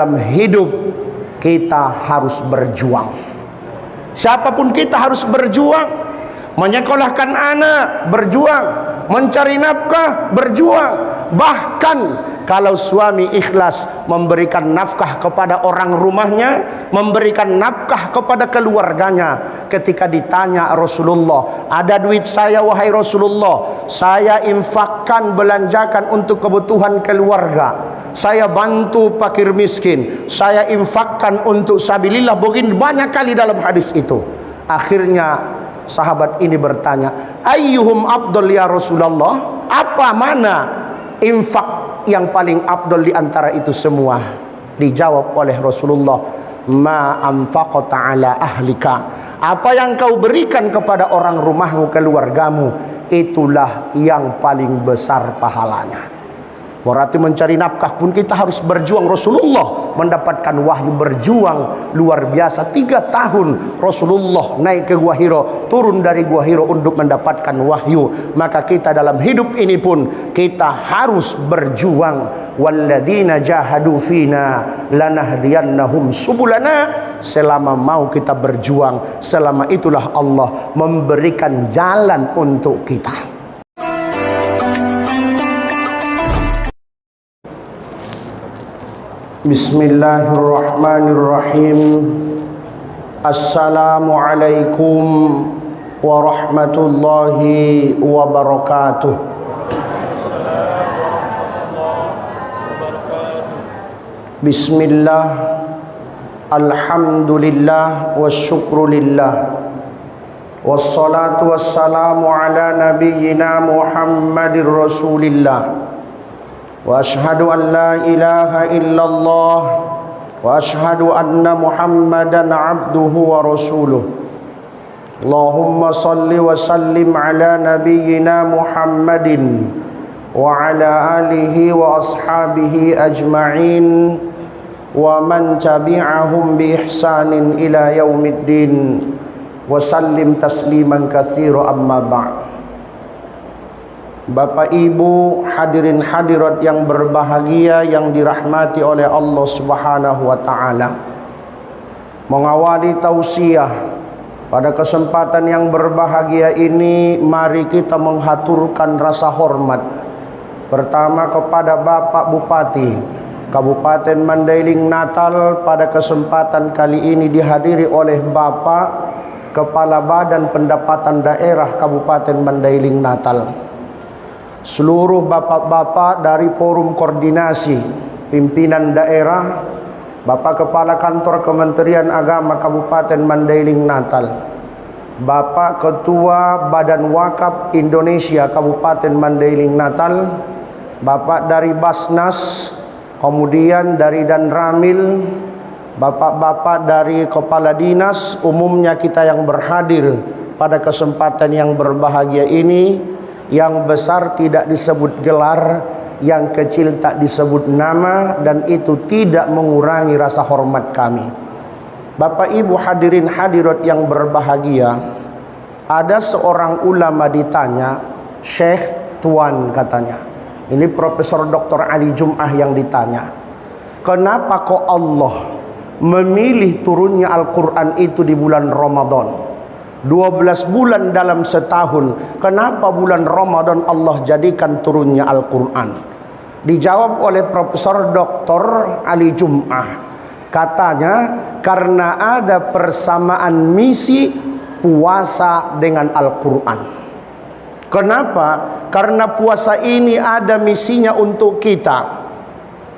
Dalam hidup kita harus berjuang. Siapapun kita harus berjuang. Menyekolahkan anak, berjuang. Mencari nafkah, berjuang. Bahkan kalau suami ikhlas memberikan nafkah kepada orang rumahnya, memberikan nafkah kepada keluarganya. Ketika ditanya Rasulullah, ada duit saya wahai Rasulullah, saya infakkan, belanjakan untuk kebutuhan keluarga, saya bantu fakir miskin, saya infakkan untuk sabilillah. Begini banyak kali dalam hadis itu. Akhirnya sahabat ini bertanya, ayyuhum afdal ya Rasulullah, apa mana infak yang paling afdal di antara itu semua? Dijawab oleh Rasulullah, ma anfaqta ala ahlika, apa yang kau berikan kepada orang rumahmu, keluargamu, itulah yang paling besar pahalanya. Berarti mencari nafkah pun kita harus berjuang. Rasulullah mendapatkan wahyu, berjuang luar biasa. 3 tahun Rasulullah naik ke Gua Hira, turun dari Gua Hira untuk mendapatkan wahyu. Maka kita dalam hidup ini pun kita harus berjuang. Walladzina jahadu fina lanahdiyannahum subulana. Selama mau kita berjuang, selama itulah Allah memberikan jalan untuk kita. Bismillahirrahmanirrahim. Assalamualaikum warahmatullahi wabarakatuh. Bismillah, alhamdulillah, wassyukrulillah, wassalatu wassalamu ala nabiyyina Muhammadir Rasulillah. Wa ashhadu an la ilaha illallah wa ashhadu anna Muhammadan abduhu wa rasuluh. Allahumma salli wa sallim ala nabiyyina Muhammadin wa ala alihi wa ashabihi ajma'in wa man tabi'ahum bi ihsanin ila yaumiddin wa sallim tasliman katsira, amma ba'd. Bapak Ibu hadirin hadirat yang berbahagia, yang dirahmati oleh Allah Subhanahu wa taala. Mengawali tausiah pada kesempatan yang berbahagia ini, mari kita menghaturkan rasa hormat pertama kepada Bapak Bupati Kabupaten Mandailing Natal. Pada kesempatan kali ini dihadiri oleh Bapak Kepala Badan Pendapatan Daerah Kabupaten Mandailing Natal, seluruh bapak-bapak dari forum koordinasi pimpinan daerah, Bapak Kepala Kantor Kementerian Agama Kabupaten Mandailing Natal, Bapak Ketua Badan Wakaf Indonesia Kabupaten Mandailing Natal, Bapak dari Basnas, kemudian dari Danramil, bapak-bapak dari Kepala Dinas, umumnya kita yang berhadir pada kesempatan yang berbahagia ini. Yang besar tidak disebut gelar, yang kecil tak disebut nama, dan itu tidak mengurangi rasa hormat kami. Bapak Ibu hadirin hadirat yang berbahagia, ada seorang ulama ditanya, Syekh Tuan katanya, ini Profesor Dr. Ali Jum'ah yang ditanya, kenapa kok Allah memilih turunnya Al-Quran itu di bulan Ramadan? 12 bulan dalam setahun, kenapa bulan Ramadan Allah jadikan turunnya Al-Quran? Dijawab oleh Profesor Dr. Ali Jum'ah, katanya karena ada persamaan misi puasa dengan Al-Quran. Kenapa? Karena puasa ini ada misinya untuk kita.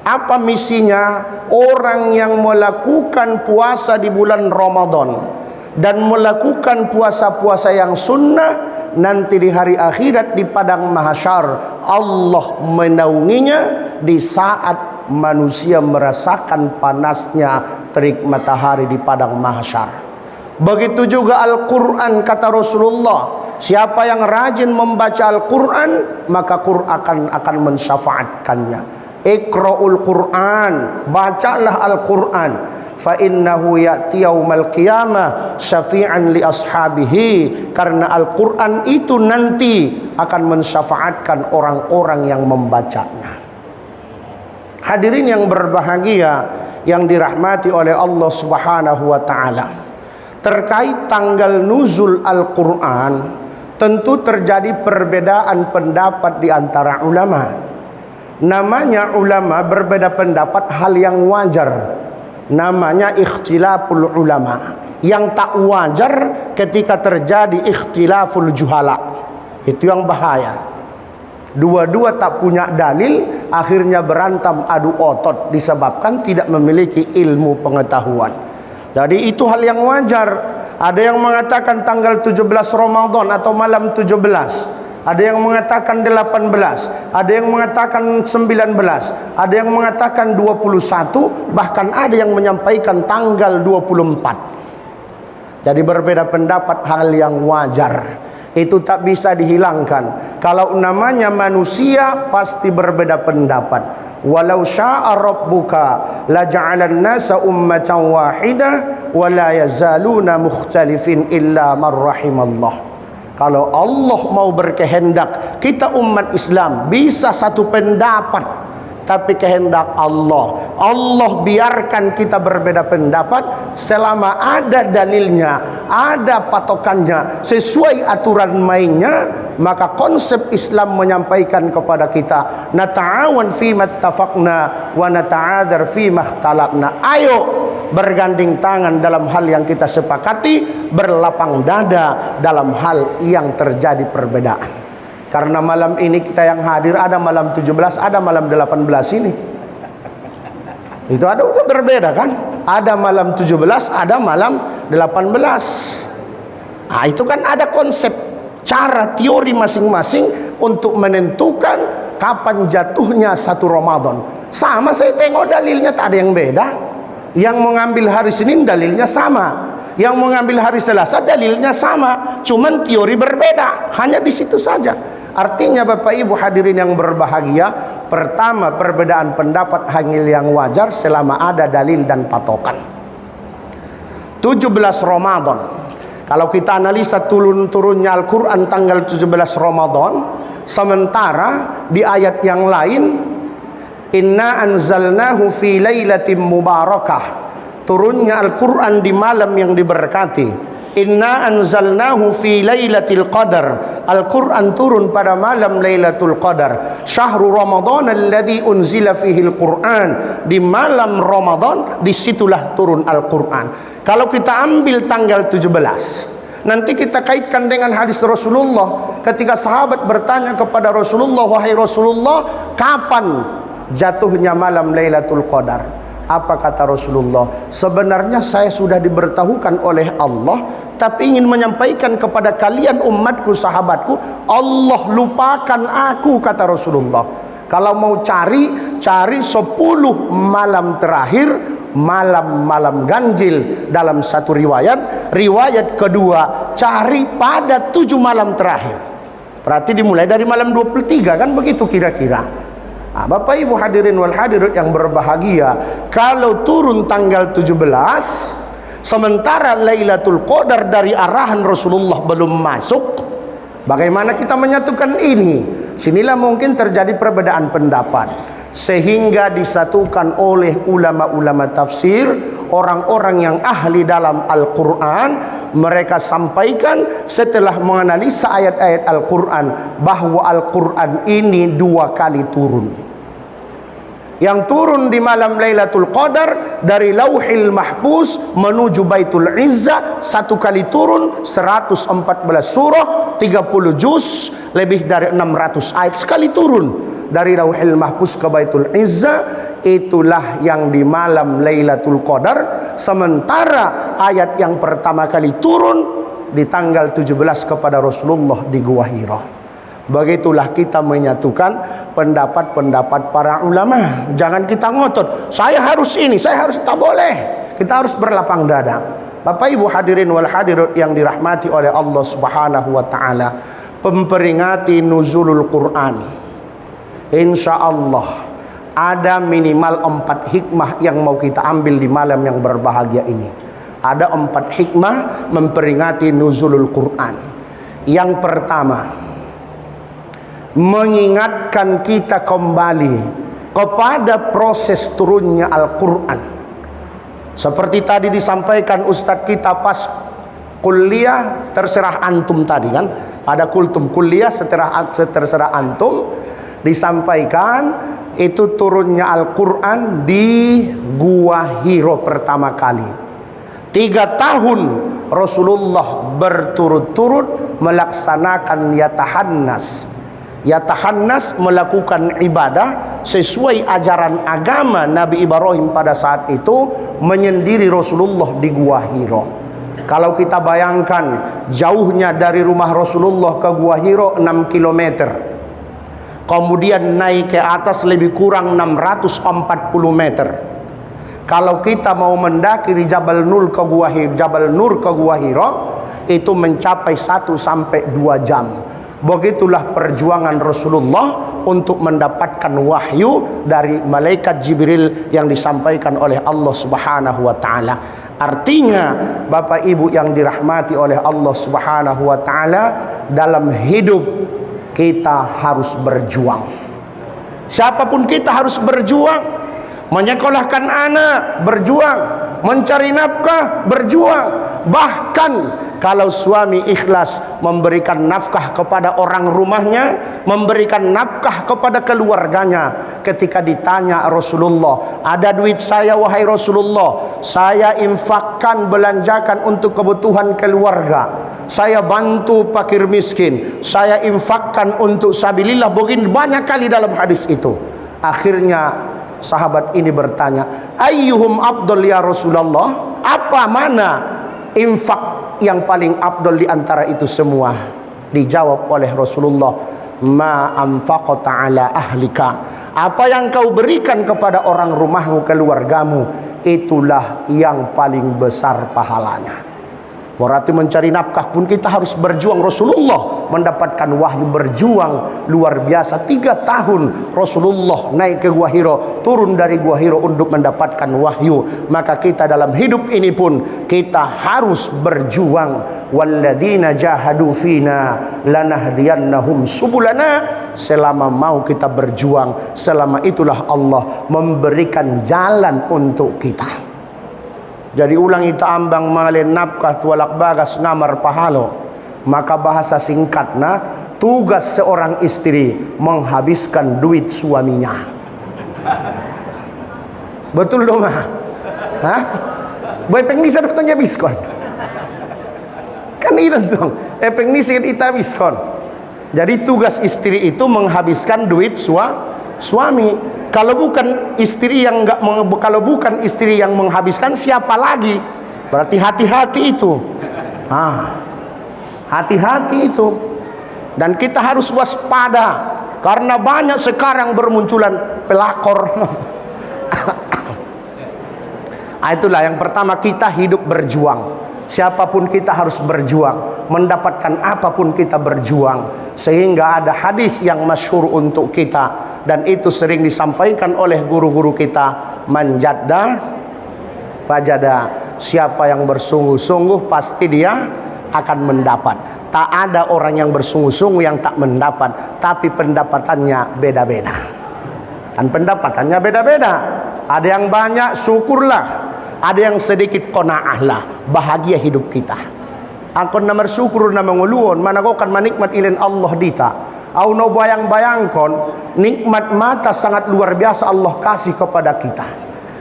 Apa misinya? Orang yang melakukan puasa di bulan Ramadan dan melakukan puasa-puasa yang sunnah, nanti di hari akhirat di padang mahsyar Allah menaunginya di saat manusia merasakan panasnya terik matahari di padang mahsyar. Begitu juga Al-Quran, kata Rasulullah, siapa yang rajin membaca Al-Quran maka Quran akan mensyafaatkannya. Iqra'ul Quran, bacalah Al-Quran, fa innahu ya'ti yaumal qiyamah syafi'an li ashabihi, karena Al-Quran itu nanti akan mensyafaatkan orang-orang yang membacanya. Hadirin yang berbahagia, yang dirahmati oleh Allah Subhanahu wa taala. Terkait tanggal nuzul Al-Qur'an, tentu terjadi perbedaan pendapat di antara ulama. Namanya ulama berbeda pendapat hal yang wajar. Namanya ikhtilaful ulama. Yang tak wajar ketika terjadi ikhtilaful juhala. Itu yang bahaya. Dua-dua tak punya dalil, akhirnya berantem adu otot disebabkan tidak memiliki ilmu pengetahuan. Jadi itu hal yang wajar. Ada yang mengatakan tanggal 17 Ramadan atau malam 17. Ada yang mengatakan 18, ada yang mengatakan 19, ada yang mengatakan 21, bahkan ada yang menyampaikan tanggal 24. Jadi berbeda pendapat hal yang wajar. Itu tak bisa dihilangkan. Kalau namanya manusia pasti berbeda pendapat. Walau syaa rabbuka laja'alan nasa ummatan wahidah wa la yazaluna mukhtalifin illa man rahimallah. Kalau Allah mau berkehendak kita umat Islam bisa satu pendapat, tapi kehendak Allah, Allah biarkan kita berbeda pendapat selama ada dalilnya, ada patokannya, sesuai aturan mainnya. Maka konsep Islam menyampaikan kepada kita, nata'awan fima ittafaqna wa nata'adar fima ikhtalafna. Ayo berganding tangan dalam hal yang kita sepakati, berlapang dada dalam hal yang terjadi perbedaan. Karena malam ini kita yang hadir ada malam 17, ada malam 18 ini. Itu ada juga berbeda kan? Ada malam 17, ada malam 18. Nah, itu kan ada konsep, cara teori masing-masing untuk menentukan kapan jatuhnya satu Ramadan. Sama saya tengok dalilnya tak ada yang beda. Yang mengambil hari Senin dalilnya sama. Yang mengambil hari Selasa dalilnya sama. Cuman teori berbeda. Hanya di situ saja. Artinya Bapak Ibu hadirin yang berbahagia, pertama perbedaan pendapat hanya yang wajar selama ada dalil dan patokan. 17 Ramadan. Kalau kita analisa turun-turunnya Al-Quran tanggal 17 Ramadan, sementara di ayat yang lain, inna anzalnahu fi lailatin mubarakah, turunnya Al-Quran di malam yang diberkati. Inna anzalnahu fi lailatul qadar, Al-Quran turun pada malam Lailatul Qadar. Syahrul Ramadan alladzi unzila fihi Al-Quran, di malam Ramadan disitulah turun Al-Quran. Kalau kita ambil tanggal 17, nanti kita kaitkan dengan hadis Rasulullah ketika sahabat bertanya kepada Rasulullah, wahai Rasulullah, kapan jatuhnya malam Lailatul Qadar? Apa kata Rasulullah? Sebenarnya saya sudah diberitahukan oleh Allah, tapi ingin menyampaikan kepada kalian umatku, sahabatku, Allah lupakan aku, kata Rasulullah. Kalau mau cari 10 malam terakhir, malam-malam ganjil dalam satu riwayat. Riwayat kedua, cari pada 7 malam terakhir. Berarti dimulai dari malam 23 kan begitu kira-kira. Nah, Bapak Ibu hadirin wal hadirat yang berbahagia, kalau turun tanggal 17 sementara Lailatul Qadar dari arahan Rasulullah belum masuk, bagaimana kita menyatukan ini? Sinilah mungkin terjadi perbedaan pendapat, sehingga disatukan oleh ulama-ulama tafsir, orang-orang yang ahli dalam Al-Quran. Mereka sampaikan setelah menganalisa ayat-ayat Al-Quran bahwa Al-Quran ini 2 kali turun. Yang turun di malam Lailatul Qadar dari Lauhil Mahfuz menuju Baitul Izzah, 1 kali turun 114 surah, 30 juz, lebih dari 600 ayat sekali turun dari Lauhil Mahfuz ke Baitul Izzah. Itulah yang di malam Lailatul Qadar. Sementara ayat yang pertama kali turun di tanggal 17 kepada Rasulullah di Gua Hira. Begitulah kita menyatukan pendapat-pendapat para ulama. Jangan kita ngotot, saya harus ini, saya harus, tak boleh. Kita harus berlapang dada. Bapak Ibu hadirin wal hadirat yang dirahmati oleh Allah Subhanahu wa taala, memperingati nuzulul Quran, insya Allah ada minimal 4 hikmah yang mau kita ambil di malam yang berbahagia ini. Ada 4 hikmah memperingati nuzulul Quran. Yang pertama, mengingatkan kita kembali kepada proses turunnya Al-Quran. Seperti tadi disampaikan Ustadz kita pas kuliah, terserah antum tadi kan, ada kultum kuliah terserah antum, disampaikan itu turunnya Al-Quran di Gua Hiro pertama kali. 3 tahun Rasulullah berturut-turut melaksanakan yatahannas melakukan ibadah sesuai ajaran agama Nabi Ibrahim pada saat itu, menyendiri Rasulullah di Gua Hiro. Kalau kita bayangkan jauhnya dari rumah Rasulullah ke Gua Hiro 6 km, kemudian naik ke atas lebih kurang 640 meter. Kalau kita mau mendaki di Jabal Nur ke Gua Hiro, itu mencapai 1 sampai 2 jam. Begitulah perjuangan Rasulullah untuk mendapatkan wahyu dari malaikat Jibril yang disampaikan oleh Allah Subhanahu wa taala. Artinya, Bapak Ibu yang dirahmati oleh Allah Subhanahu wa taala, dalam hidup kita harus berjuang. Siapapun kita harus berjuang. Menyekolahkan anak, berjuang. Mencari nafkah, berjuang. Bahkan kalau suami ikhlas memberikan nafkah kepada orang rumahnya, memberikan nafkah kepada keluarganya. Ketika ditanya Rasulullah, ada duit saya wahai Rasulullah, saya infakkan, belanjakan untuk kebutuhan keluarga, saya bantu fakir miskin, saya infakkan untuk sabilillah. Begini banyak kali dalam hadis itu. Akhirnya sahabat ini bertanya, ayyuhum afdal ya Rasulullah, apa mana infak yang paling afdal di antara itu semua? Dijawab oleh Rasulullah, ma anfaqata ala ahlika, apa yang kau berikan kepada orang rumahmu, keluargamu, itulah yang paling besar pahalanya. Berarti mencari nafkah pun kita harus berjuang. Rasulullah mendapatkan wahyu, berjuang luar biasa. 3 tahun Rasulullah naik ke Gua Hiro, turun dari Gua Hiro untuk mendapatkan wahyu. Maka kita dalam hidup ini pun kita harus berjuang. Walladzina jahadu fina lanahdiyannahum subulana. Selama mau kita berjuang, selama itulah Allah memberikan jalan untuk kita. Jadi ulang ita ambang malen nafkah tualak bagas ngamar pahalo. Maka bahasa singkatnya, tugas seorang istri menghabiskan duit suaminya. Betul dong mah? Hah? Boy pengnisa dokternya biskon. Kan itu dong. Pengnisa ita biskon. Jadi tugas istri itu menghabiskan duit suami. Kalau bukan istri yang menghabiskan, siapa lagi? Berarti hati-hati itu. Hati-hati itu. Dan kita harus waspada, karena banyak sekarang bermunculan pelakor. Itulah yang pertama, kita hidup berjuang. Siapapun kita harus berjuang. Mendapatkan apapun kita berjuang. Sehingga ada hadis yang masyhur untuk kita, dan itu sering disampaikan oleh guru-guru kita, manjadda fajada, siapa yang bersungguh-sungguh pasti dia akan mendapat. Tak ada orang yang bersungguh-sungguh yang tak mendapat, tapi pendapatannya beda-beda. Dan pendapatannya beda-beda. Ada yang banyak, syukurlah. Ada yang sedikit, qanaahlah. Bahagia hidup kita. Angkon na bersyukur na manguluon, managokan manikmat ilin Allah dita. Au no bayang-bayangkon, nikmat mata sangat luar biasa Allah kasih kepada kita.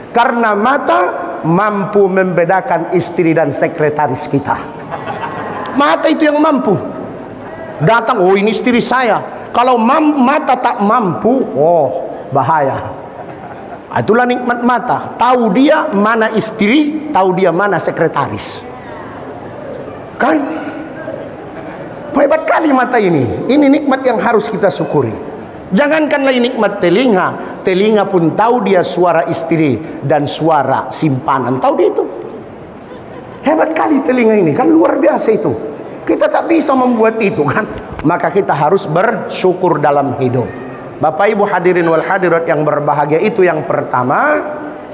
Karena mata mampu membedakan istri dan sekretaris kita. Mata itu yang mampu. Datang, oh ini istri saya. Kalau mata tak mampu, oh bahaya. Itulah nikmat mata. Tahu dia mana istri, tahu dia mana sekretaris. Kan? Hebat kali mata ini. Ini nikmat yang harus kita syukuri. Jangankan lagi nikmat telinga. Telinga pun tahu dia suara istri dan suara simpanan. Tahu dia itu. Hebat kali telinga ini. Kan luar biasa itu. Kita tak bisa membuat itu kan. Maka kita harus bersyukur dalam hidup. Bapak Ibu hadirin wal hadirat yang berbahagia, itu yang pertama.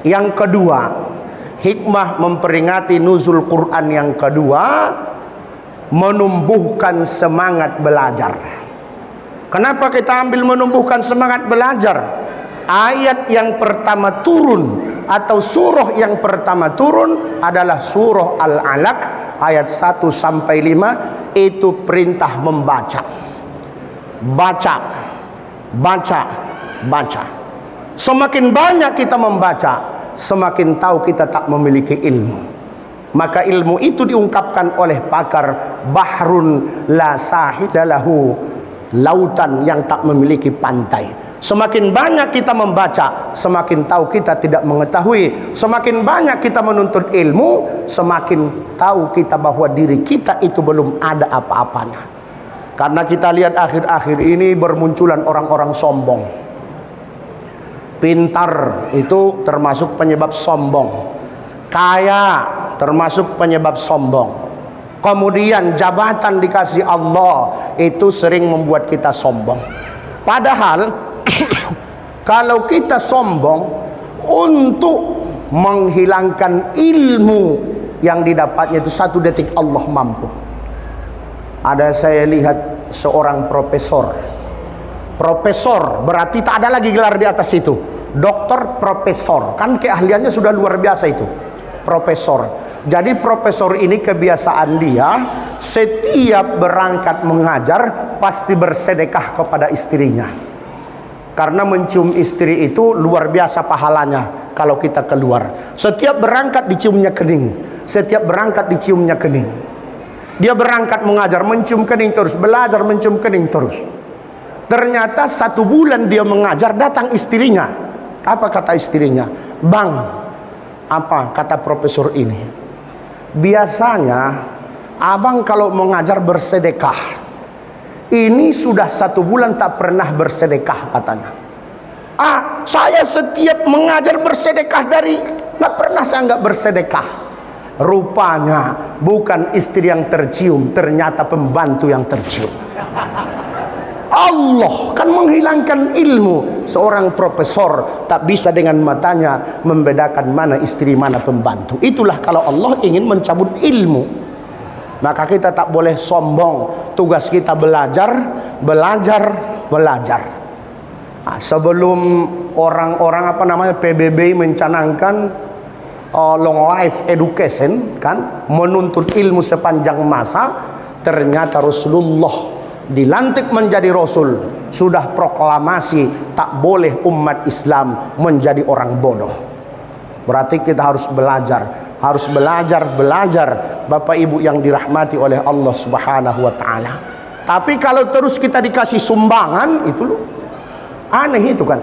Yang kedua, hikmah memperingati nuzul Quran yang kedua, menumbuhkan semangat belajar. Kenapa kita ambil menumbuhkan semangat belajar? Ayat yang pertama turun atau surah yang pertama turun adalah surah Al-Alaq ayat 1 sampai 5, itu perintah membaca. Baca, baca, baca. Semakin banyak kita membaca, semakin tahu kita tak memiliki ilmu. Maka ilmu itu diungkapkan oleh pakar, bahrun la sahidalahu, lautan yang tak memiliki pantai. Semakin banyak kita membaca, semakin tahu kita tidak mengetahui. Semakin banyak kita menuntut ilmu, semakin tahu kita bahwa diri kita itu belum ada apa-apanya. Karena kita lihat akhir-akhir ini bermunculan orang-orang sombong. Pintar itu termasuk penyebab sombong. Kaya termasuk penyebab sombong. Kemudian jabatan dikasih Allah itu sering membuat kita sombong. Padahal kalau kita sombong untuk menghilangkan ilmu yang didapatnya itu 1 detik Allah mampu. Ada saya lihat seorang profesor. Profesor berarti tak ada lagi gelar di atas itu. Doktor, profesor, kan keahliannya sudah luar biasa itu. Profesor. Jadi profesor ini kebiasaan dia setiap berangkat mengajar pasti bersedekah kepada istrinya. Karena mencium istri itu luar biasa pahalanya kalau kita keluar. Setiap berangkat diciumnya kening. Setiap berangkat diciumnya kening. Dia berangkat mengajar, mencium kening terus. Belajar, mencium kening terus. Ternyata 1 bulan dia mengajar, datang istrinya. Apa kata istrinya? Bang, apa kata profesor ini? Biasanya abang kalau mengajar bersedekah. Ini sudah 1 bulan tak pernah bersedekah katanya. Saya setiap mengajar bersedekah nggak pernah saya nggak bersedekah. Rupanya bukan istri yang tercium, ternyata pembantu yang tercium. Allah kan menghilangkan ilmu. Seorang profesor tak bisa dengan matanya membedakan mana istri mana pembantu. Itulah kalau Allah ingin mencabut ilmu. Maka kita tak boleh sombong. Tugas kita belajar, belajar, belajar. Sebelum orang-orang PBB mencanangkan long life education, kan, menuntut ilmu sepanjang masa, ternyata Rasulullah dilantik menjadi Rasul sudah proklamasi tak boleh umat Islam menjadi orang bodoh. Berarti kita harus belajar. Harus belajar, Bapak Ibu yang dirahmati oleh Allah Subhanahu wa taala. Tapi kalau terus kita dikasih sumbangan, itu loh aneh itu kan.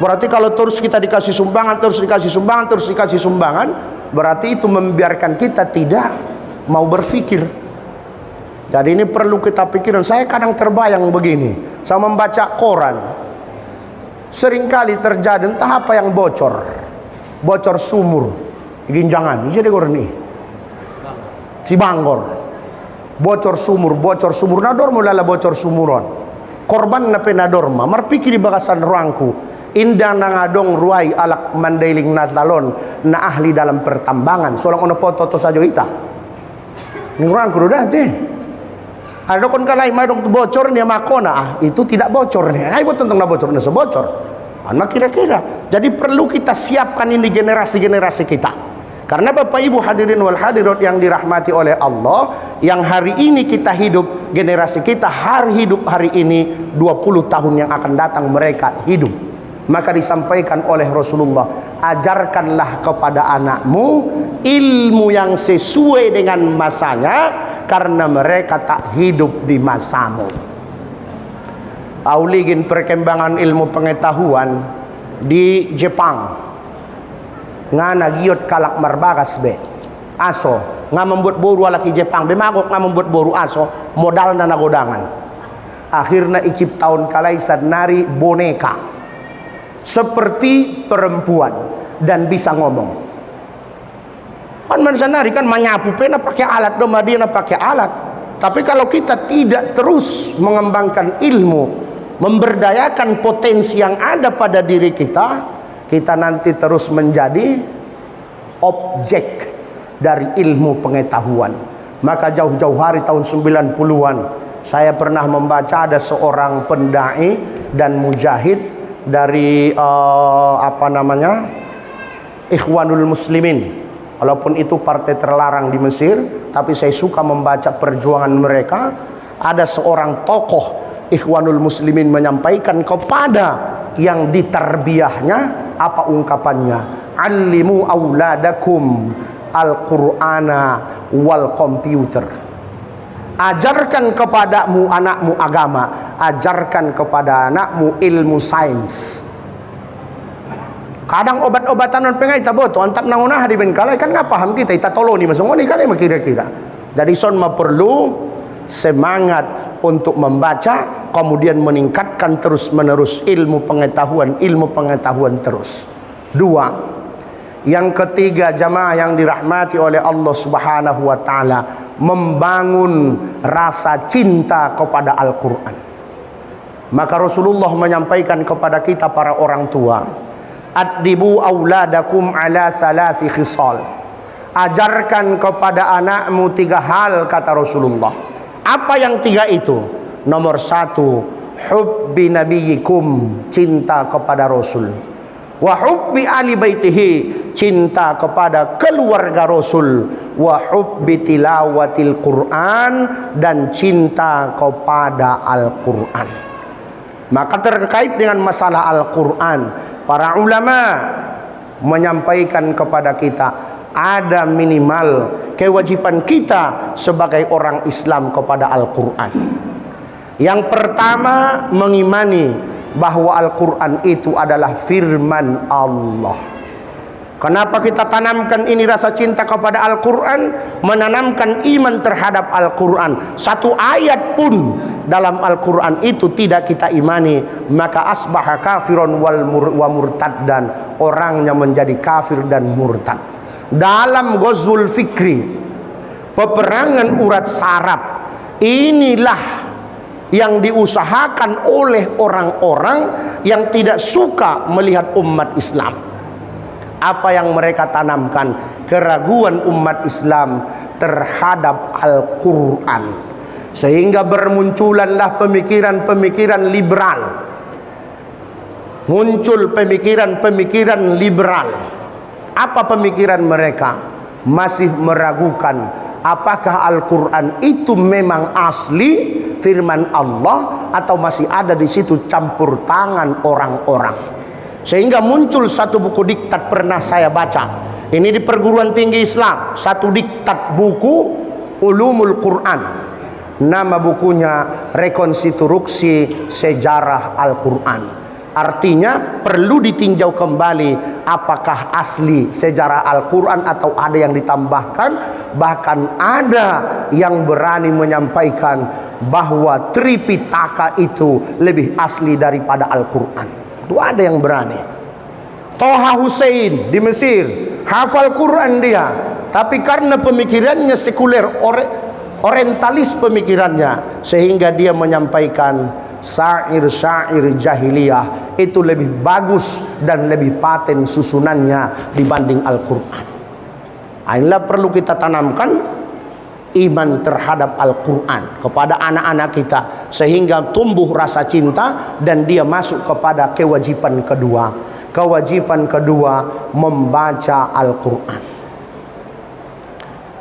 Berarti kalau terus kita dikasih sumbangan, terus dikasih sumbangan, terus dikasih sumbangan, berarti itu membiarkan kita tidak mau berpikir. Jadi ini perlu kita pikirin. Saya kadang terbayang begini, saya membaca koran. Seringkali terjadi entah apa yang bocor sumur. Ginjangan, ini koran nih. Cibanggor. Bocor sumur, nador mulala bocor sumuron. Korban na penadorma, marpikiri bagasan ruangku. Indah nangadong ruai alak mandailing natalon na ahli dalam pertambangan. Solang ono foto to sajo ita. Ning ruangku udah teh. Ada kon kalai madong bocor nih makona, itu tidak bocor nih. Ai bot tentang na bocor na sebocor. Anak kira-kira. Jadi perlu kita siapkan ini generasi-generasi kita. Karena Bapak Ibu hadirin wal hadirat yang dirahmati oleh Allah, yang hari ini kita hidup, generasi kita hidup hari ini, 20 tahun yang akan datang mereka hidup. Maka disampaikan oleh Rasulullah, ajarkanlah kepada anakmu ilmu yang sesuai dengan masanya, karena mereka tak hidup di masamu. Auligin perkembangan ilmu pengetahuan di Jepang. Ngana giot kalak marbagas be aso nga membuat boru alaki Jepang be magok nga membuat boru aso modal na nagodangan. Akhirnya icip tahun kalaisan nari boneka seperti perempuan dan bisa ngomong. Kan manusia nari kan menyapu pena pakai alat, domba dia pakai alat. Tapi kalau kita tidak terus mengembangkan ilmu, memberdayakan potensi yang ada pada diri kita, kita nanti terus menjadi objek dari ilmu pengetahuan. Maka jauh-jauh hari tahun 90-an saya pernah membaca ada seorang pendai dan mujahid dari Ikhwanul Muslimin. Walaupun itu partai terlarang di Mesir, tapi saya suka membaca perjuangan mereka. Ada seorang tokoh Ikhwanul Muslimin menyampaikan kepada yang ditarbiyahnya, apa ungkapannya? Allimu auladakum al-Qur'ana wal komputer. Ajarkan kepadamu anakmu agama, ajarkan kepada anakmu ilmu sains. Kadang obat-obatan non pengai taboto antap nangunah di benkalai kan nggak paham kita toloni masuk ni kan kira-kira. Jadi son perlu semangat untuk membaca, kemudian meningkatkan terus-menerus ilmu pengetahuan terus. Dua, yang ketiga jamaah yang dirahmati oleh Allah Subhanahu wa taala, membangun rasa cinta kepada Al-Qur'an. Maka Rasulullah menyampaikan kepada kita para orang tua, addibu auladakum ala thalathi khisal. Ajarkan kepada anakmu 3 hal, kata Rasulullah. Apa yang 3 itu? Nomor 1, hubbi nabiyikum, cinta kepada Rasul. Wa hubbi ali baitihi, cinta kepada keluarga Rasul. Wa hubbi tilawatil Quran, dan cinta kepada Al-Quran. Maka terkait dengan masalah Al-Quran, para ulama menyampaikan kepada kita ada minimal kewajiban kita sebagai orang Islam kepada Al-Quran. Yang pertama, mengimani bahwa Al-Quran itu adalah firman Allah. Kenapa kita tanamkan ini rasa cinta kepada Al-Quran? Menanamkan iman terhadap Al-Quran. Satu ayat pun dalam Al-Quran itu tidak kita imani, maka asbaha kafiron wa murtaddan, orangnya menjadi kafir dan murtad. Dalam Ghazwul Fikri, peperangan urat saraf, inilah yang diusahakan oleh orang-orang yang tidak suka melihat umat Islam. Apa yang mereka tanamkan? Keraguan umat Islam terhadap Al-Quran, sehingga bermunculanlah pemikiran-pemikiran liberal. Muncul pemikiran-pemikiran liberal. Apa pemikiran mereka? Masih meragukan apakah Al-Quran itu memang asli firman Allah atau masih ada di situ campur tangan orang-orang. Sehingga muncul satu buku diktat, pernah saya baca. Ini di perguruan tinggi Islam, satu diktat buku Ulumul Quran. Nama bukunya Rekonstruksi Sejarah Al-Quran. Artinya perlu ditinjau kembali apakah asli sejarah Al-Quran atau ada yang ditambahkan. Bahkan ada yang berani menyampaikan bahwa Tripitaka itu lebih asli daripada Al-Quran. Itu ada yang berani. Toha Hussein di Mesir, hafal Quran dia, tapi karena pemikirannya sekuler, orientalis pemikirannya, sehingga dia menyampaikan syair-syair jahiliyah itu lebih bagus dan lebih paten susunannya dibanding Al-Quran. Inilah perlu kita tanamkan iman terhadap Al-Quran kepada anak-anak kita, sehingga tumbuh rasa cinta dan dia masuk kepada kewajiban kedua. Kewajiban kedua, membaca Al-Quran.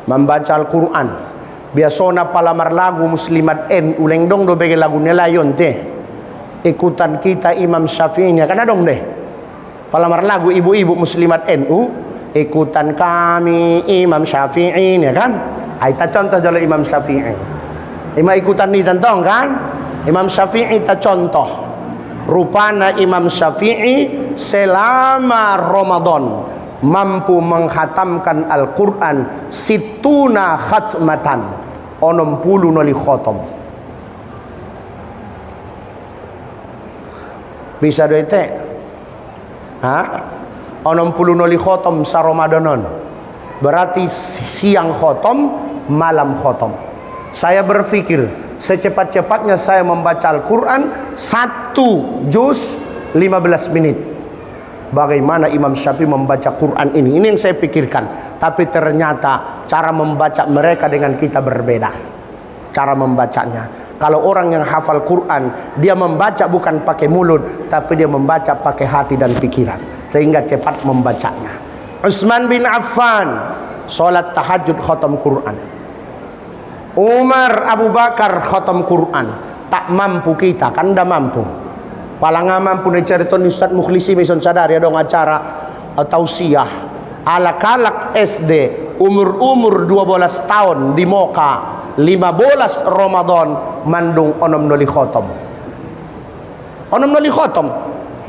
Membaca Al-Quran. Biasona palamar lagu muslimat uleng dong do bagi lagu nelayon teh. Ikutan kita Imam Syafi'inya kan dong deh. Palamar lagu ibu-ibu muslimat NU, ikutan kami Imam Syafi'i ya kan. Kita contoh jalan Imam Syafi'i. Ikutan ni tentang kan? Imam Syafi'i ta contoh. Rupana Imam Syafi'i selama Ramadan mampu menghatamkan Al-Quran situna khatmatan, 60 noli khotom. Bisa doite? Ha? 60 noli khotom sa Ramadanon. Berarti siang khotom, malam khotom. Saya berpikir secepat-cepatnya saya membaca Al-Quran 1 juz 15 menit. Bagaimana Imam Syafi'i membaca Quran ini? Ini yang saya pikirkan. Tapi ternyata cara membaca mereka dengan kita berbeda. Cara membacanya. Kalau orang yang hafal Quran, dia membaca bukan pakai mulut, tapi dia membaca pakai hati dan pikiran, sehingga cepat membacanya. Utsman bin Affan salat tahajud khatam Quran. Umar Abu Bakar khatam Quran. Tak mampu kita, kan dah mampu. Paling mampu ni cerita Ustaz Mukhlisi Mason Sadari ada acara tausiah ala-kalak SD umur 12 tahun di Moka 15 Ramadan mandung onom noli khotom. Onom noli khotom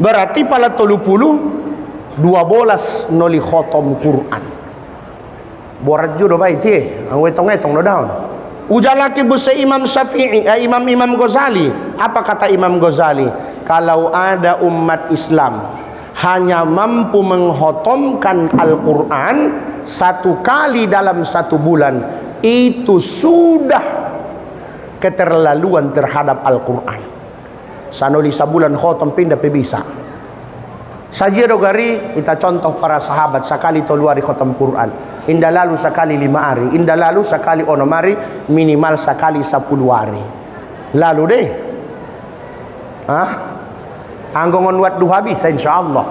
berarti pala 30 12 noli khotom Quran. Borat judo baik tie, ang wetong-wetong no daun. Ujalaki busa Imam Syafi'i, Imam Ghazali. Apa kata Imam Ghazali? Kalau ada umat Islam hanya mampu menghotomkan Al-Quran 1 kali dalam 1 bulan, itu sudah keterlaluan terhadap Al-Quran. Sanoli sabulan khotom pindah bisa. Saja dogari kita contoh para sahabat sekali toluari khotam Quran. Indah lalu sekali 5 hari, indah lalu sekali 6 hari, minimal sekali 10 hari. Lalu deh, anggongon wat duha bisa insyaallah.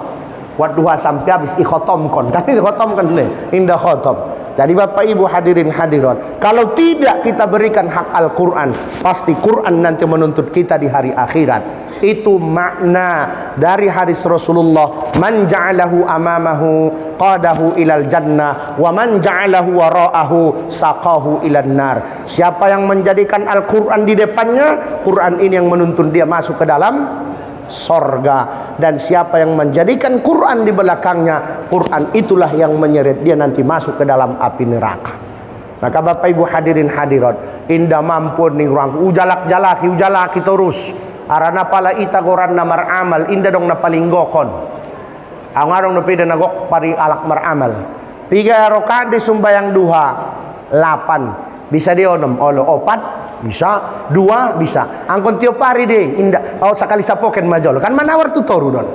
Wat duha sampai habis ikhotomkon. Kan ikhotomkon deh, indah khotom. Jadi Bapak Ibu hadirin hadirat, kalau tidak kita berikan hak Al-Quran, pasti Quran nanti menuntut kita di hari akhirat. Itu makna dari hadis Rasulullah, man ja'alahu amamahu qadahu ilal jannah wa man ja'alahu wara'ahu saqahu ilan nar. Siapa yang menjadikan Al-Quran di depannya, Quran ini yang menuntun dia masuk ke dalam sorga. Dan siapa yang menjadikan Quran di belakangnya, Quran itulah yang menyeret dia nanti masuk ke dalam api neraka. Maka Bapak Ibu hadirin hadirat, indah mampu nih orang ujalaki terus arana pala ita goran namar amal indah dong napalinggokon angarong napida nagok pari alak maramal 3 rakaat di sumbayang duha 8 bisa dionom olo 4 bisa 2 bisa angkon tiap hari deh indah sekali sapoken majolo kan manawar tutoru don.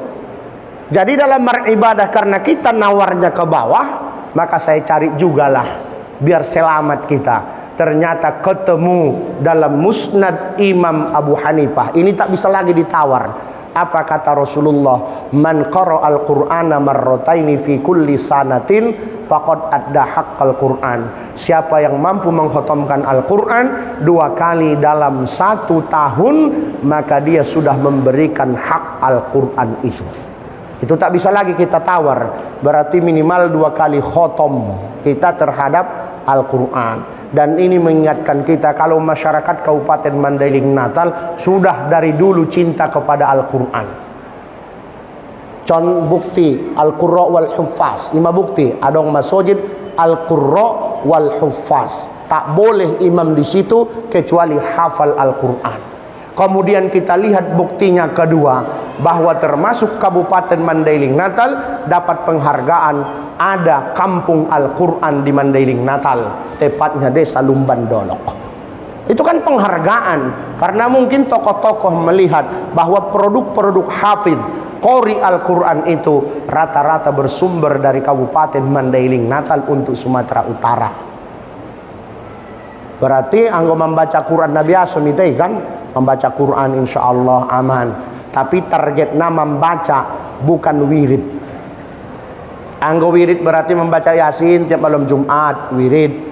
Jadi dalam beribadah karena kita nawarnya ke bawah, maka saya cari jugalah biar selamat kita. Ternyata ketemu dalam musnad Imam Abu Hanifah. Ini tak bisa lagi ditawar. Apa kata Rasulullah? Man qara'al Qur'ana marrataini fi kulli sanatin faqad adda haqqal Qur'an. Siapa yang mampu mengkhatamkan Al-Qur'an 2 kali dalam 1 tahun, maka dia sudah memberikan hak Al-Qur'an itu. Itu tak bisa lagi kita tawar. Berarti minimal 2 kali khotom kita terhadap Al-Quran. Dan ini mengingatkan kita kalau masyarakat Kabupaten Mandailing Natal sudah dari dulu cinta kepada Al-Quran. Contoh bukti Al-Qurra wal Huffaz. 5 bukti. Adong masjid Al-Qurra wal Huffaz. Tak boleh imam di situ kecuali hafal Al-Quran. Kemudian kita lihat buktinya kedua, bahwa termasuk Kabupaten Mandailing Natal dapat penghargaan, ada kampung Al-Quran di Mandailing Natal, tepatnya Desa Lumban Dolok. Itu kan penghargaan, karena mungkin tokoh-tokoh melihat bahwa produk-produk hafid qori Al-Quran itu rata-rata bersumber dari Kabupaten Mandailing Natal untuk Sumatera Utara. Berarti anggo membaca Quran Nabi Asom itu kan membaca Quran insya Allah aman. Tapi targetnya membaca bukan wirid. Anggo wirid berarti membaca Yasin tiap malam Jumat wirid.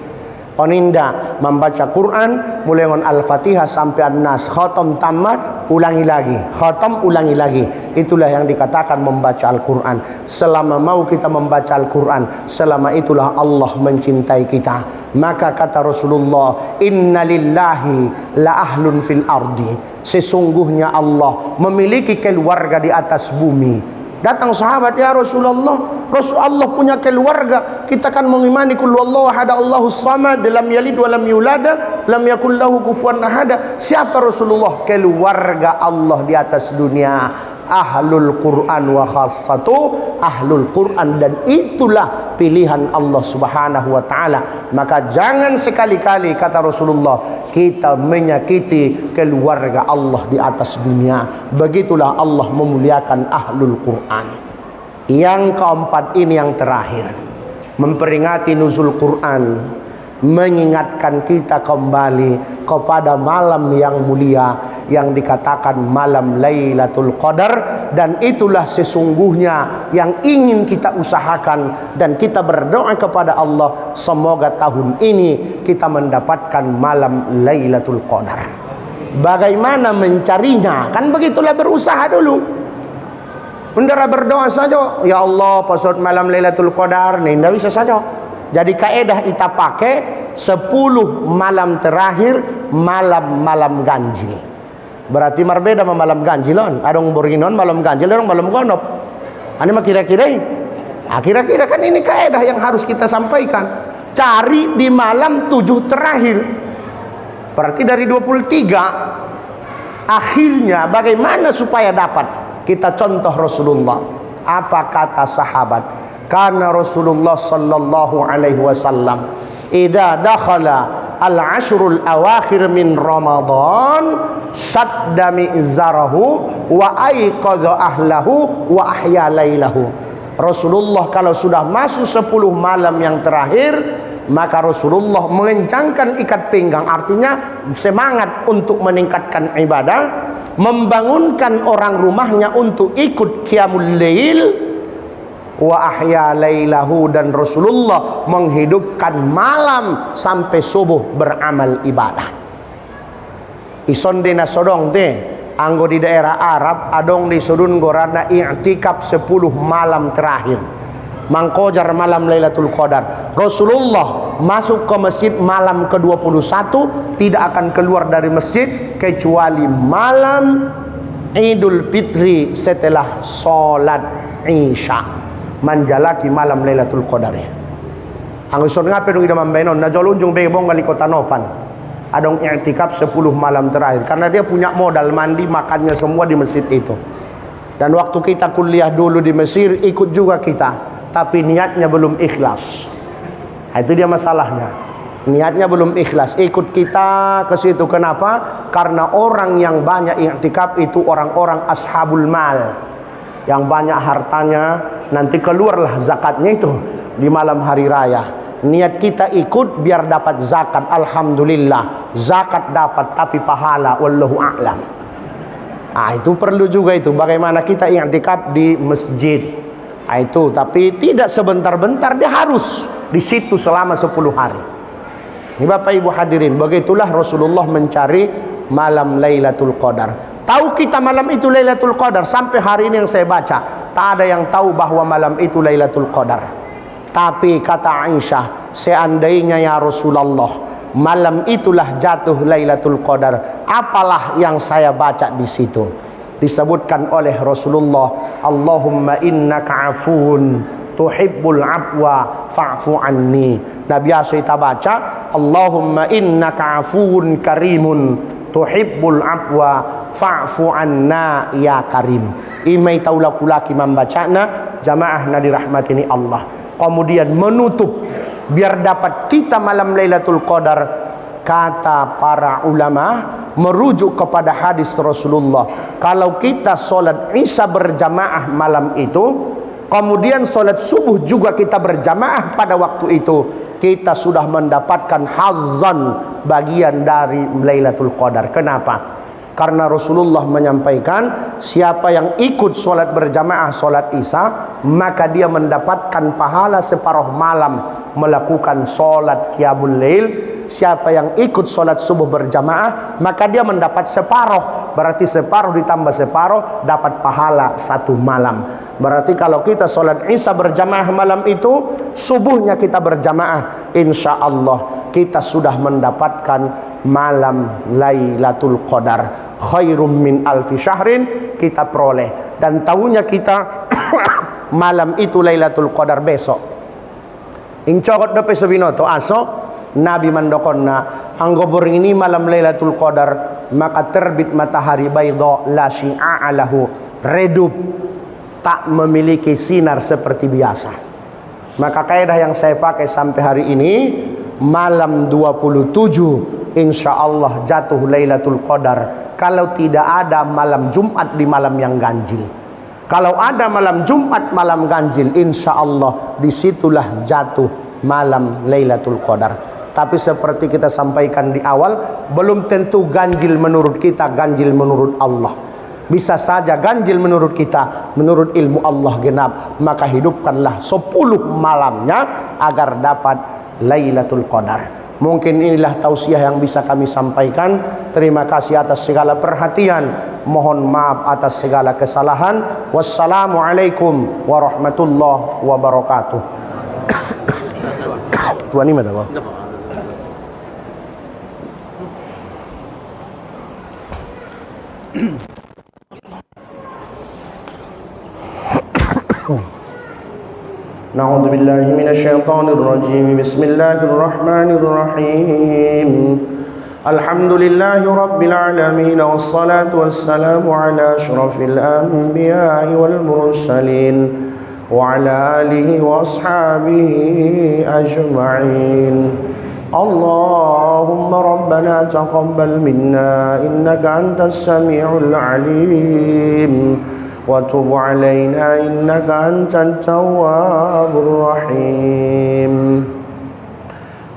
Oninda membaca Quran mulai dengan Al-Fatihah sampai An-Nas khatam tamat ulangi lagi, khatam ulangi lagi. Itulah yang dikatakan membaca Al-Quran. Selama mau kita membaca Al-Quran, selama itulah Allah mencintai kita. Maka kata Rasulullah, inna lillahi la ahlun fil ardi. Sesungguhnya Allah memiliki keluarga di atas bumi. Datang sahabat, ya Rasulullah, Allah punya keluarga. Kita kan mengimani kullu Allah hada Allahus samad, lam yalid wa lam yulada, lam yakul lahu kufuwan ahad. Siapa Rasulullah? Keluarga Allah di atas dunia. Ahlul Quran wa khassatu ahlul Quran, dan itulah pilihan Allah Subhanahu wa taala. Maka jangan sekali-kali kata Rasulullah kita menyakiti keluarga Allah di atas dunia. Begitulah Allah memuliakan ahlul Quran. Yang keempat ini yang terakhir, memperingati nuzul Quran, mengingatkan kita kembali kepada malam yang mulia yang dikatakan malam Lailatul Qadar, dan itulah sesungguhnya yang ingin kita usahakan, dan kita berdoa kepada Allah semoga tahun ini kita mendapatkan malam Lailatul Qadar. Bagaimana mencarinya? Kan begitulah, berusaha dulu. Undara berdoa saja, ya Allah pasal malam Lailatul Qadar nih, tidak bisa saja. Jadi kaedah kita pakai 10 malam terakhir malam-malam ganjil. Berarti berbeda sama malam ganjilon. Adong borinon malam ganjil, adong malam gonop. Ini mah kira-kira. Kira-kira kan ini kaedah yang harus kita sampaikan. Cari di malam 7 terakhir. Berarti dari 23 akhirnya bagaimana supaya dapat? Kita contoh Rasulullah. Apa kata sahabat? Karena Rasulullah sallallahu alaihi wasallam idza dakhala al-ashrul awakhir min Ramadan shadda mi'zarahu wa aiqadha ahlahu wa ahya lailahu. Rasulullah kalau sudah masuk 10 malam yang terakhir, maka Rasulullah mengencangkan ikat pinggang, artinya semangat untuk meningkatkan ibadah, membangunkan orang rumahnya untuk ikut qiyamul lail, wa ahya lailahu, dan Rasulullah menghidupkan malam sampai subuh beramal ibadah. Ison dina sodong teh anggo di daerah Arab adong di sudun gorana i'tikaf 10 malam terakhir. Mangkojar malam Lailatul Qadar. Rasulullah masuk ke masjid malam ke-21, tidak akan keluar dari masjid kecuali malam Idul Fitri setelah sholat Isya, menjalaki malam Lailatul Qadar. Angguson ngape dong ida mambenon na jolunjung bebong gali kota Nopan. Adong i'tikaf 10 malam terakhir karena dia punya modal mandi makannya semua di masjid itu. Dan waktu kita kuliah dulu di Mesir ikut juga kita, tapi niatnya belum ikhlas. Itu dia masalahnya. Niatnya belum ikhlas. Ikut kita ke situ. Kenapa? Karena orang yang banyak i'tikaf itu orang-orang ashabul mal, yang banyak hartanya, nanti keluarlah zakatnya itu di malam hari raya. Niat kita ikut biar dapat zakat. Alhamdulillah, zakat dapat tapi pahala wallahu a'lam. Itu perlu juga itu. Bagaimana kita i'tikaf di masjid. Itu, tapi tidak sebentar-bentar, dia harus di situ selama 10 hari. Ini Bapak Ibu hadirin, begitulah Rasulullah mencari malam Lailatul Qadar. Tahu kita malam itu Lailatul Qadar, sampai hari ini yang saya baca, tak ada yang tahu bahwa malam itu Lailatul Qadar. Tapi kata Aisyah, seandainya ya Rasulullah, malam itulah jatuh Lailatul Qadar, apalah yang saya baca di situ? Disebutkan oleh Rasulullah, Allahumma innaka afun tuhibbul afwa fa'fu anni. Nah biasa kita baca, Allahumma innaka afun karimun tuhibbul afwa fa'fu anna ya karim. Imai taulakulaki membacana, jamaah na dirahmatini Allah. Kemudian menutup biar dapat kita malam Lailatul Qadar. Kata para ulama merujuk kepada hadis Rasulullah, kalau kita sholat Isya berjamaah malam itu, kemudian sholat subuh juga kita berjamaah pada waktu itu, kita sudah mendapatkan hazan, bagian dari Lailatul Qadar. Kenapa? Karena Rasulullah menyampaikan, siapa yang ikut sholat berjamaah sholat Isya, maka dia mendapatkan pahala separuh malam melakukan sholat qiyamul lail. Siapa yang ikut sholat subuh berjamaah, maka dia mendapat separuh. Berarti separuh ditambah separuh dapat pahala 1 malam. Berarti kalau kita sholat Isya berjamaah malam itu, subuhnya kita berjamaah, insya Allah kita sudah mendapatkan malam Lailatul Qadar. Khairum min alfi syahrin kita peroleh. Dan tahunya kita malam itu Lailatul Qadar besok. Incokot dope sebinoto aso Nabi mandokonna anggobor ini malam Lailatul Qadar, maka terbit matahari baydha la syi'a lahu, redup, tak memiliki sinar seperti biasa. Maka kaidah yang saya pakai sampai hari ini, malam 27 insya Allah jatuh Lailatul Qadar. Kalau tidak ada malam Jumat di malam yang ganjil. Kalau ada malam Jumat malam ganjil, insya Allah disitulah jatuh malam Lailatul Qadar. Tapi seperti kita sampaikan di awal, belum tentu ganjil menurut kita, ganjil menurut Allah. bisa saja ganjil menurut kita, menurut ilmu Allah genap. Maka hidupkanlah 10 malamnya agar dapat Lailatul Qadar. Mungkin inilah tausiah yang bisa kami sampaikan. Terima kasih atas segala perhatian. Mohon maaf atas segala kesalahan. Wassalamualaikum warahmatullahi wabarakatuh. Tuan ini mana, Bang? Na'udzu billahi minasyaitonir rajim. Bismillahirrahmanirrahim. Alhamdulillahi rabbil alamin wassalatu wassalamu ala asyrafil anbiya'i wal mursalin wa ala alihi wa ashabihi ajma'in. Allahumma rabbana taqabbal minna innaka antas sami'ul alim wa tub alaina innaka antat tawwabur rahim.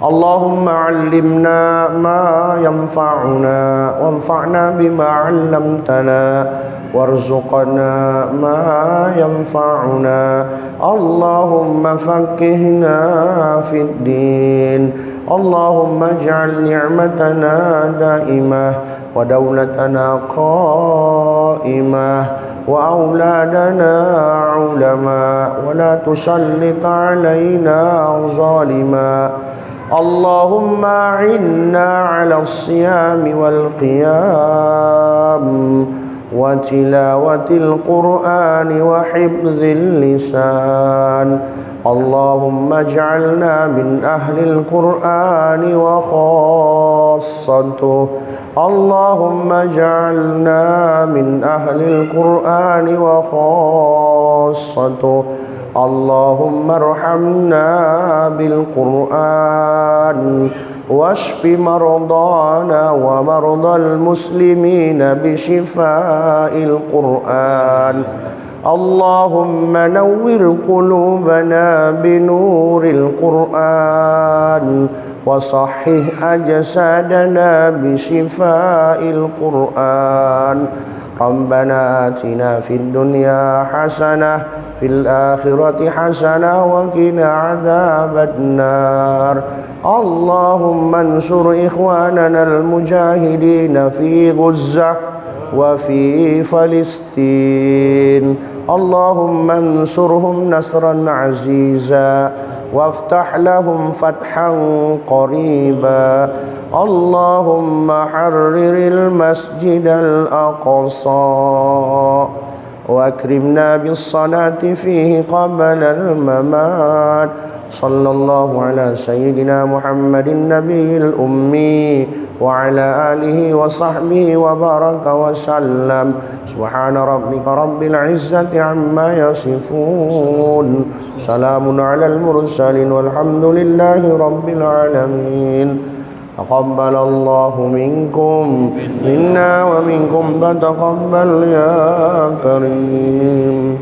Allahumma 'allimna ma yanfa'una wanfa'na bima 'allamtana warzuqna ma yanfa'una. Allahumma faqqihna fid din. Allahumma ij'al ni'matana daimah wa dawlatana qa'imah wa auladana ulama wa la tusallit alaina zalima. Allahumma a'inna 'ala as-siyami wal qiyam wa tilawatil qur'ani wa hifdzil lisan. Allahumma ij'alna min ahlil qur'ani wa khassatuh. Allahumma ij'alna min ahlil qur'ani wa khassatuh. Allahumma arhamna bil Qur'an washfi mardana wa mardal muslimina bi shifa'il Qur'an. Allahumma nawwir qulubana bi nuril Qur'an wa sahhih ajsadana bi shifa'il Qur'an. Rabbana atina fid dunya hasanah fil akhirati hasanah wa qina adzabannar. Allahumma ansur ikhwanana al-mujahidin fi Gaza wa fi Palestin. Allahumma ansurhum nasran aziza وافتح لهم فتحا قريبا. اللهم حرر المسجد الأقصى وأكرمنا بالصلاة فيه قبل الممات. صلى الله على سيدنا محمد النبي الأمي وعلى آله وصحبه وبارك وسلم. سبحان ربك رب العزة عما يصفون. سلام على المرسلين والحمد لله رب العالمين. تقبل الله منكم منا ومنكم فتقبل يا كريم.